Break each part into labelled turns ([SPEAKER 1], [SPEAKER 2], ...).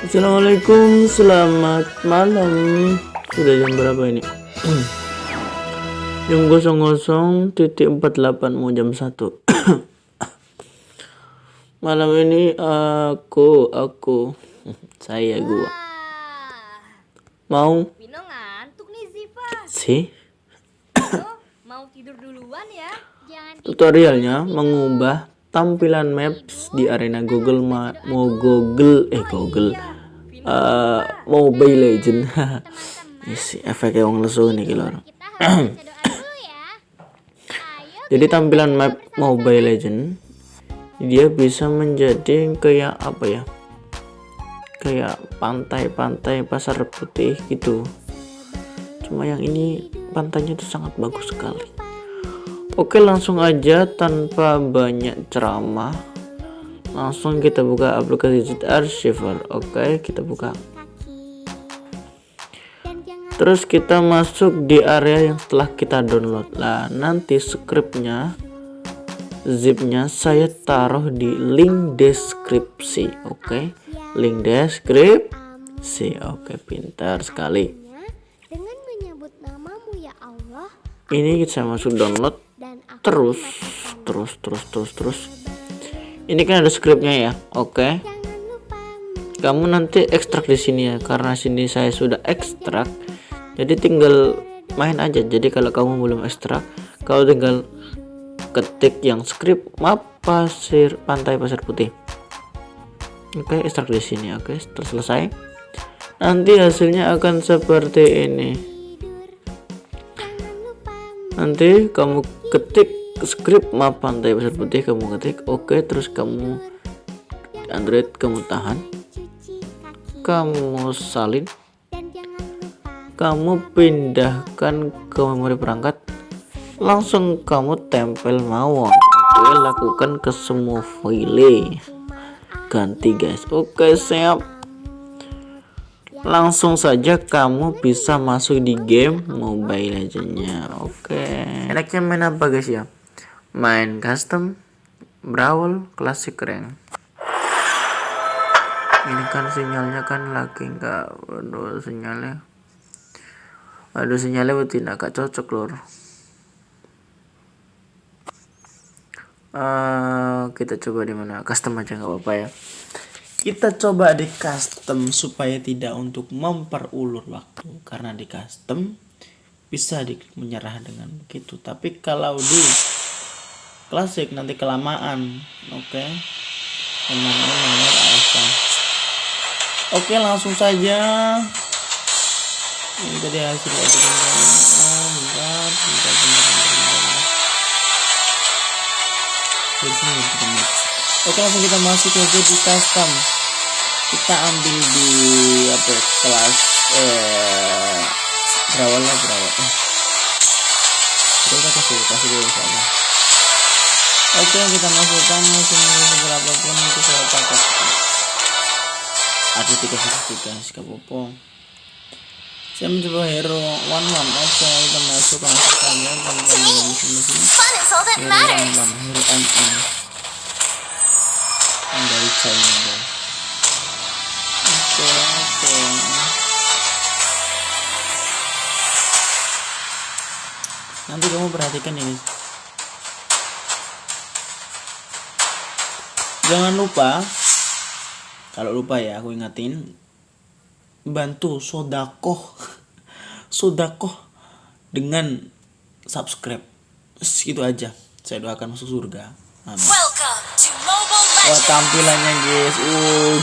[SPEAKER 1] Assalamualaikum, selamat malam. Sudah jam berapa ini? Jam 00.48 mau jam 1. Malam ini saya gua mau
[SPEAKER 2] Vino ngantuk nih Ziva.
[SPEAKER 1] sih
[SPEAKER 2] Mau tidur duluan ya? Jangan
[SPEAKER 1] tutorialnya mengubah tampilan maps di arena Google Mobile Legend. Isi efeknya wong lesu nih kilor.
[SPEAKER 2] kita harus baca doa dulu ya. Ayo.
[SPEAKER 1] Jadi tampilan map Mobile Legend dia bisa menjadi kayak apa ya? Kayak pantai-pantai pasar putih gitu. Cuma yang ini pantainya itu sangat bagus sekali. Oke, langsung aja tanpa banyak ceramah. Langsung kita buka aplikasi Cheat Archiver. Oke, kita buka. Terus kita masuk di area yang setelah kita download. Lah, nanti scriptnya, zipnya saya taruh di link deskripsi. Oke, link deskripsi. Oke, pintar sekali.
[SPEAKER 2] Dengan menyebut namamu ya Allah.
[SPEAKER 1] Ini saya masuk download.
[SPEAKER 2] Dan aku
[SPEAKER 1] Terus. Ini kan ada scriptnya ya. Oke.
[SPEAKER 2] jangan lupa
[SPEAKER 1] Kamu nanti ekstrak di sini ya, karena sini saya sudah ekstrak. Jadi tinggal main aja. Jadi kalau kamu belum ekstrak, kau tinggal ketik yang script map pantai pasir putih. Oke, ekstrak di sini. Oke, setelah selesai, nanti hasilnya akan seperti ini. Nanti kamu ketik script map pantai pasir putih, kamu ketik oke, terus kamu di Android kamu tahan, kamu salin,
[SPEAKER 2] dan jangan lupa
[SPEAKER 1] kamu pindahkan ke memori perangkat, langsung kamu tempel mawon. Oke, lakukan ke semua file, ganti guys. Oke, siap. Langsung saja kamu bisa masuk di game Mobile Legends-nya. Oke, enaknya main apa guys ya? Main custom, brawl, classic rank. Ini kan sinyalnya kan lagi enggak, aduh sinyalnya tidak cocok lor. Kita coba di mana? Custom aja nggak apa-apa ya. Kita coba di custom supaya tidak untuk memperulur waktu, karena di custom bisa menyerah dengan begitu. Tapi kalau di klasik nanti kelamaan. Oke. Oke, langsung saja. Ini tadi hasil Oke, langsung kita masuk aja di custom. Kita ambil di kelas berawal. Kita kasih dulu saja. Oke, kita masukkan mesin berapapun itu saya pakai. Ada 3 versi guys, kapopong. Saya mencoba hero 11. Oke, kita masuk langsung saja tanpa mesin. Hero MM dari China guys. Oke. Nanti kamu perhatikan ini. Jangan lupa, kalau lupa ya aku ingatin, bantu sodakoh dengan subscribe. Gitu aja. Saya doakan masuk surga. Amin. Wah, tampilannya guys,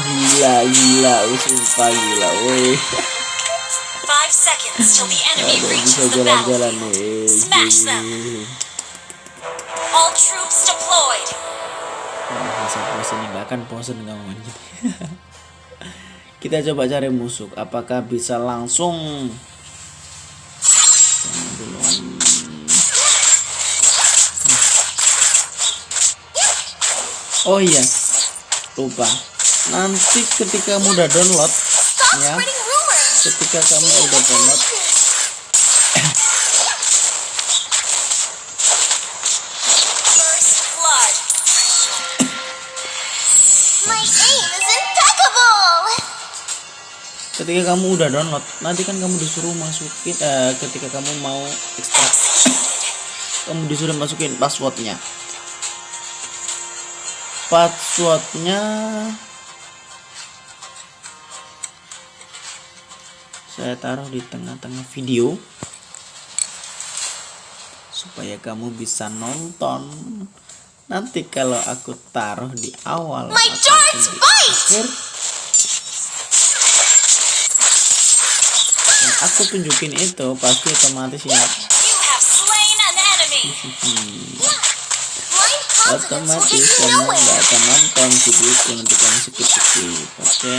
[SPEAKER 1] gila, sumpah gila, woi.
[SPEAKER 3] 5 seconds till the enemy reaches
[SPEAKER 1] Bisa
[SPEAKER 3] the
[SPEAKER 1] jalan-jalan
[SPEAKER 3] battlefield.
[SPEAKER 1] nih.
[SPEAKER 3] Smash them. All troops deployed.
[SPEAKER 1] Saya bosan nih, bahkan bosan kamu anjing. Kita coba cari musuh, apakah bisa langsung. Oh iya, lupa. Nanti ketika kamu udah download, ya, ketika kamu udah download,
[SPEAKER 3] First blood.
[SPEAKER 2] my aim is impeccable.
[SPEAKER 1] Ketika kamu udah download, nanti kan kamu disuruh masukin ketika kamu mau ekstrak, kamu disuruh masukin passwordnya. Saya taruh di tengah-tengah video supaya kamu bisa nonton. Nanti kalau aku taruh di awal
[SPEAKER 3] My
[SPEAKER 1] ataupun
[SPEAKER 3] darts
[SPEAKER 1] di
[SPEAKER 3] bite!
[SPEAKER 1] akhir, dan aku tunjukin itu, pasti otomatis ya,
[SPEAKER 3] You have slain an enemy.
[SPEAKER 2] My confidence will
[SPEAKER 1] otomatis
[SPEAKER 2] get you
[SPEAKER 1] kamu
[SPEAKER 2] nowhere.
[SPEAKER 1] nggak akan nonton video itu, nanti kamu skip. Oke,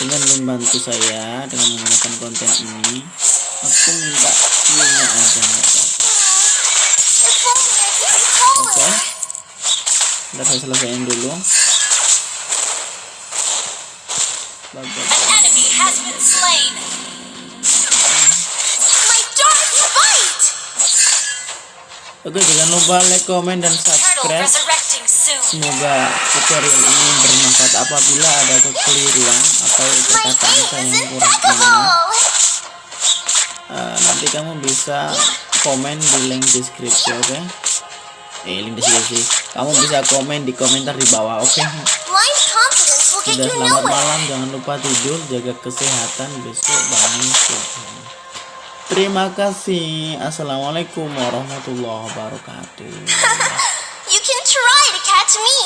[SPEAKER 1] dengan membantu saya dengan menggunakan konten ini, aku minta view-nya aja nggak apa-apa.
[SPEAKER 2] If only I could be taller.
[SPEAKER 1] Oke, ntar saya selesaiin dulu.
[SPEAKER 3] An enemy has been slain.
[SPEAKER 2] My darts bite.
[SPEAKER 1] Oke, jangan lupa like, comment, dan
[SPEAKER 3] Turtle
[SPEAKER 1] subscribe.
[SPEAKER 3] resurrecting soon.
[SPEAKER 1] Semoga tutorial ini bermanfaat. Apabila ada kekeliruan atau
[SPEAKER 2] My
[SPEAKER 1] perkataan
[SPEAKER 2] aim
[SPEAKER 1] saya
[SPEAKER 2] is
[SPEAKER 1] yang kurang
[SPEAKER 2] impeccable.
[SPEAKER 1] nanti kamu bisa komen di link deskripsi. Oke, link deskripsi, kamu bisa komen di komentar di bawah. Oke,
[SPEAKER 2] My confidence will get
[SPEAKER 1] sudah,
[SPEAKER 2] you
[SPEAKER 1] selamat
[SPEAKER 2] nowhere.
[SPEAKER 1] malam, jangan lupa tidur, jaga kesehatan, besok bangun subuh. Terima kasih. Assalamualaikum warahmatullahi wabarakatuh.
[SPEAKER 2] You can try to catch me.